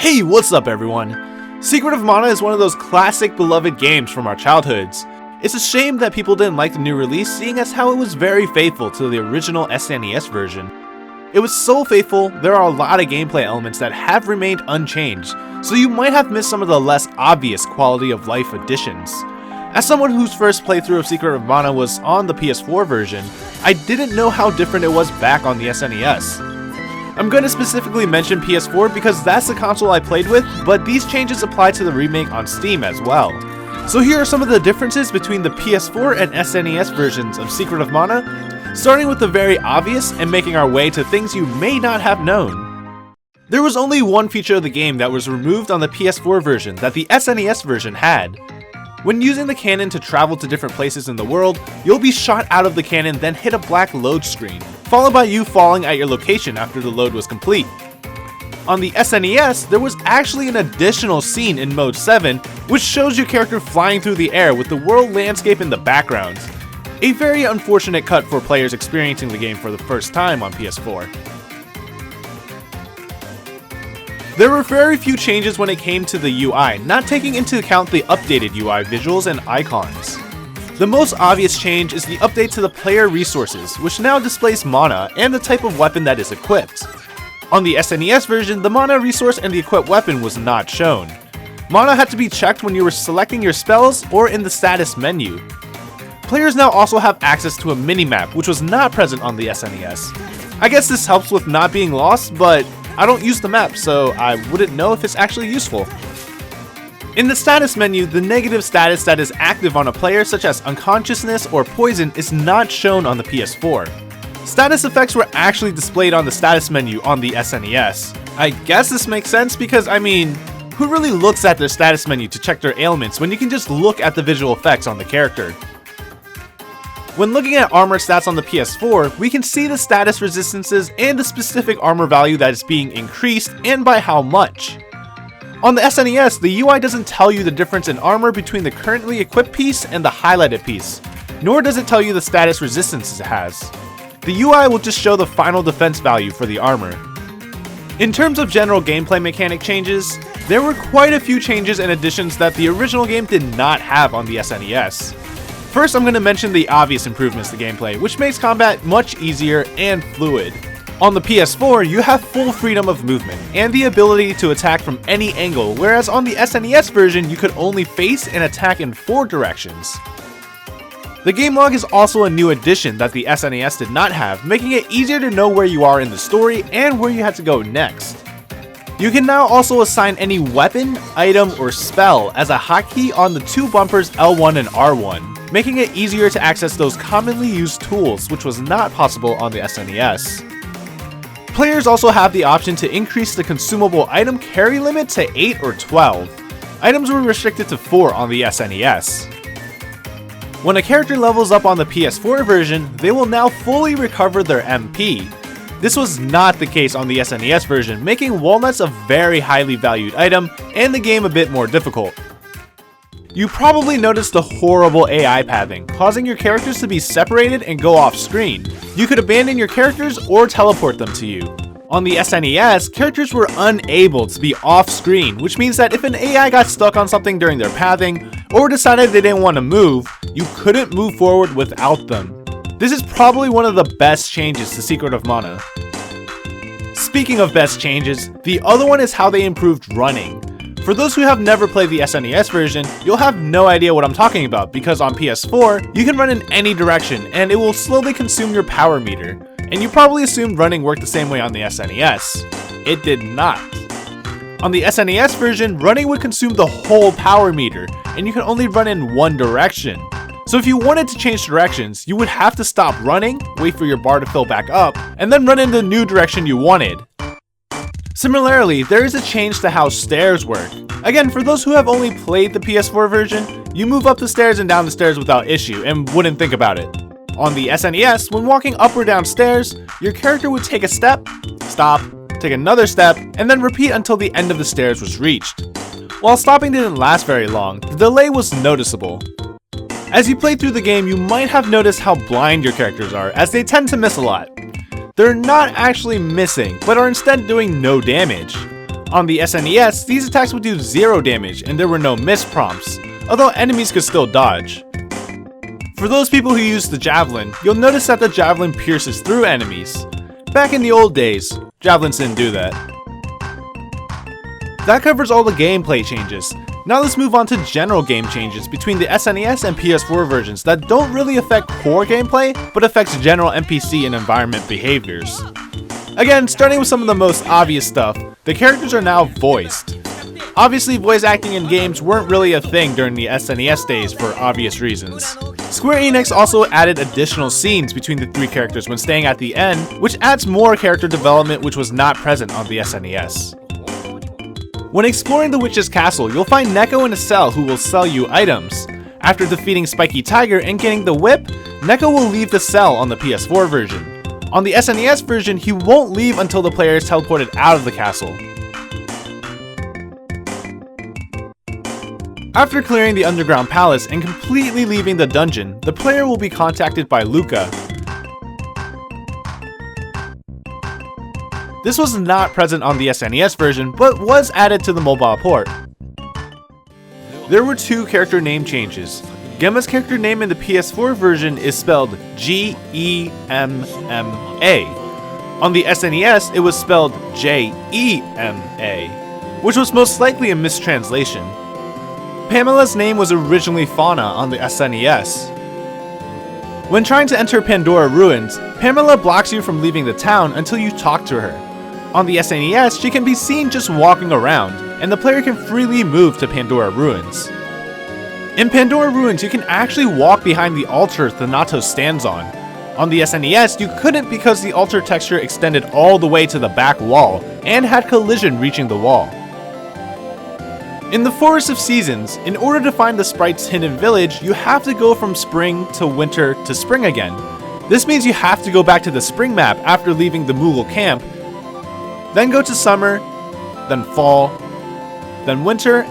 Hey, what's up everyone? Secret of Mana is one of those classic beloved games from our childhoods. It's a shame that people didn't like the new release, seeing as how it was very faithful to the original SNES version. It was so faithful, there are a lot of gameplay elements that have remained unchanged, so you might have missed some of the less obvious quality of life additions. As someone whose first playthrough of Secret of Mana was on the PS4 version, I didn't know how different it was back on the SNES. I'm going to specifically mention PS4 because that's the console I played with, but these changes apply to the remake on Steam as well. So here are some of the differences between the PS4 and SNES versions of Secret of Mana, starting with the very obvious and making our way to things you may not have known. There was only one feature of the game that was removed on the PS4 version that the SNES version had. When using the cannon to travel to different places in the world, you'll be shot out of the cannon, then hit a black load screen, followed by you falling at your location after the load was complete. On the SNES, there was actually an additional scene in Mode 7, which shows your character flying through the air with the world landscape in the background. A very unfortunate cut for players experiencing the game for the first time on PS4. There were very few changes when it came to the UI, not taking into account the updated UI visuals and icons. The most obvious change is the update to the player resources, which now displays mana and the type of weapon that is equipped. On the SNES version, the mana resource and the equipped weapon was not shown. Mana had to be checked when you were selecting your spells or in the status menu. Players now also have access to a minimap, which was not present on the SNES. I guess this helps with not being lost, but I don't use the map, so I wouldn't know if it's actually useful. In the status menu, the negative status that is active on a player, such as unconsciousness or poison, is not shown on the PS4. Status effects were actually displayed on the status menu on the SNES. I guess this makes sense because, who really looks at their status menu to check their ailments when you can just look at the visual effects on the character? When looking at armor stats on the PS4, we can see the status resistances and the specific armor value that is being increased and by how much. On the SNES, the UI doesn't tell you the difference in armor between the currently equipped piece and the highlighted piece, nor does it tell you the status resistances it has. The UI will just show the final defense value for the armor. In terms of general gameplay mechanic changes, there were quite a few changes and additions that the original game did not have on the SNES. First, I'm going to mention the obvious improvements to gameplay, which makes combat much easier and fluid. On the PS4, you have full freedom of movement and the ability to attack from any angle, whereas on the SNES version, you could only face and attack in 4 directions. The game log is also a new addition that the SNES did not have, making it easier to know where you are in the story and where you have to go next. You can now also assign any weapon, item, or spell as a hotkey on the 2 bumpers L1 and R1, making it easier to access those commonly used tools, which was not possible on the SNES. Players also have the option to increase the consumable item carry limit to 8 or 12. Items were restricted to 4 on the SNES. When a character levels up on the PS4 version, they will now fully recover their MP. This was not the case on the SNES version, making walnuts a very highly valued item and the game a bit more difficult. You probably noticed the horrible AI pathing, causing your characters to be separated and go off screen. You could abandon your characters or teleport them to you. On the SNES, characters were unable to be off screen, which means that if an AI got stuck on something during their pathing, or decided they didn't want to move, you couldn't move forward without them. This is probably one of the best changes to Secret of Mana. Speaking of best changes, the other one is how they improved running. For those who have never played the SNES version, you'll have no idea what I'm talking about because on PS4, you can run in any direction and it will slowly consume your power meter. And you probably assumed running worked the same way on the SNES. It did not. On the SNES version, running would consume the whole power meter, and you can only run in one direction. So if you wanted to change directions, you would have to stop running, wait for your bar to fill back up, and then run in the new direction you wanted. Similarly, there is a change to how stairs work. Again, for those who have only played the PS4 version, you move up the stairs and down the stairs without issue and wouldn't think about it. On the SNES, when walking up or down stairs, your character would take a step, stop, take another step, and then repeat until the end of the stairs was reached. While stopping didn't last very long, the delay was noticeable. As you play through the game, you might have noticed how blind your characters are, as they tend to miss a lot. They're not actually missing, but are instead doing no damage. On the SNES, these attacks would do 0 damage and there were no miss prompts, although enemies could still dodge. For those people who use the javelin, you'll notice that the javelin pierces through enemies. Back in the old days, javelins didn't do that. That covers all the gameplay changes. Now let's move on to general game changes between the SNES and PS4 versions that don't really affect core gameplay, but affects general NPC and environment behaviors. Again, starting with some of the most obvious stuff, the characters are now voiced. Obviously, voice acting in games weren't really a thing during the SNES days for obvious reasons. Square Enix also added additional scenes between the 3 characters when staying at the end, which adds more character development which was not present on the SNES. When exploring the witch's castle, you'll find Neko in a cell who will sell you items. After defeating Spiky Tiger and getting the whip, Neko will leave the cell on the PS4 version. On the SNES version, he won't leave until the player is teleported out of the castle. After clearing the underground palace and completely leaving the dungeon, the player will be contacted by Luca. This was not present on the SNES version, but was added to the mobile port. There were 2 character name changes. Gemma's character name in the PS4 version is spelled Gemma. On the SNES, it was spelled Jema, which was most likely a mistranslation. Pamela's name was originally Fauna on the SNES. When trying to enter Pandora Ruins, Pamela blocks you from leaving the town until you talk to her. On the SNES, she can be seen just walking around, and the player can freely move to Pandora Ruins. In Pandora Ruins, you can actually walk behind the altar Thanatos stands on. On the SNES, you couldn't because the altar texture extended all the way to the back wall, and had collision reaching the wall. In the Forest of Seasons, in order to find the sprite's hidden village, you have to go from spring to winter to spring again. This means you have to go back to the spring map after leaving the Moogle camp, then go to summer, then fall, then winter,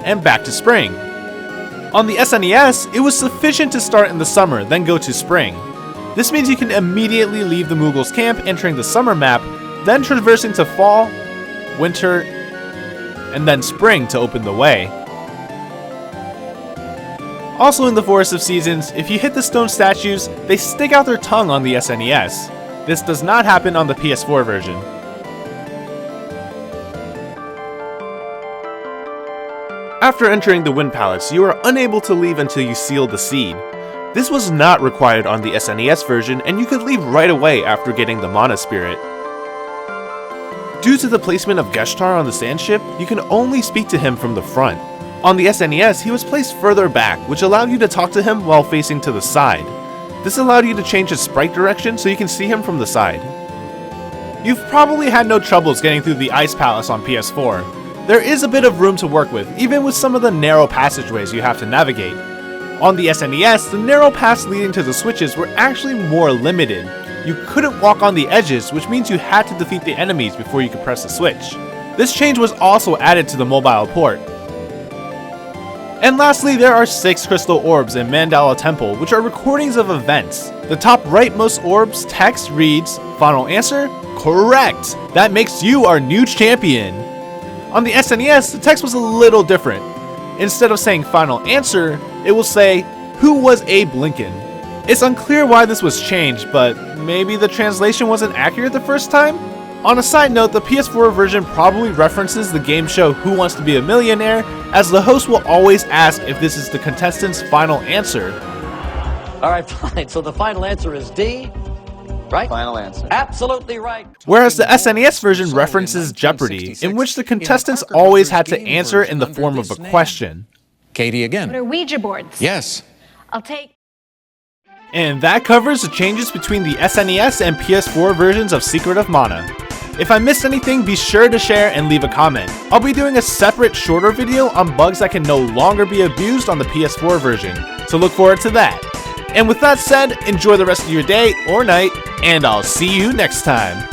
and back to spring. On the SNES, it was sufficient to start in the summer, then go to spring. This means you can immediately leave the Moogles camp entering the summer map, then traversing to fall, winter, and then spring to open the way. Also in the Forest of Seasons, if you hit the stone statues, they stick out their tongue on the SNES. This does not happen on the PS4 version. After entering the Wind Palace, you are unable to leave until you seal the seed. This was not required on the SNES version, and you could leave right away after getting the Mana Spirit. Due to the placement of Geshtar on the sand ship, you can only speak to him from the front. On the SNES, he was placed further back, which allowed you to talk to him while facing to the side. This allowed you to change his sprite direction so you can see him from the side. You've probably had no troubles getting through the Ice Palace on PS4. There is a bit of room to work with, even with some of the narrow passageways you have to navigate. On the SNES, the narrow paths leading to the switches were actually more limited. You couldn't walk on the edges, which means you had to defeat the enemies before you could press the switch. This change was also added to the mobile port. And lastly, there are 6 crystal orbs in Mandala Temple, which are recordings of events. The top rightmost orb's text reads, "Final answer? Correct! That makes you our new champion!" On the SNES, the text was a little different. Instead of saying final answer, it will say, "Who was Abe Lincoln?" It's unclear why this was changed, but maybe the translation wasn't accurate the first time? On a side note, the PS4 version probably references the game show Who Wants to Be a Millionaire, as the host will always ask if this is the contestant's final answer. Alright, fine. So the final answer is D, right? Final answer. Absolutely right. Whereas the SNES version references Jeopardy, in which the contestants always had to answer in the form of a question. Katie again. What are Ouija boards? Yes. I'll take... And that covers the changes between the SNES and PS4 versions of Secret of Mana. If I missed anything, be sure to share and leave a comment. I'll be doing a separate shorter video on bugs that can no longer be abused on the PS4 version, so look forward to that. And with that said, enjoy the rest of your day or night, and I'll see you next time.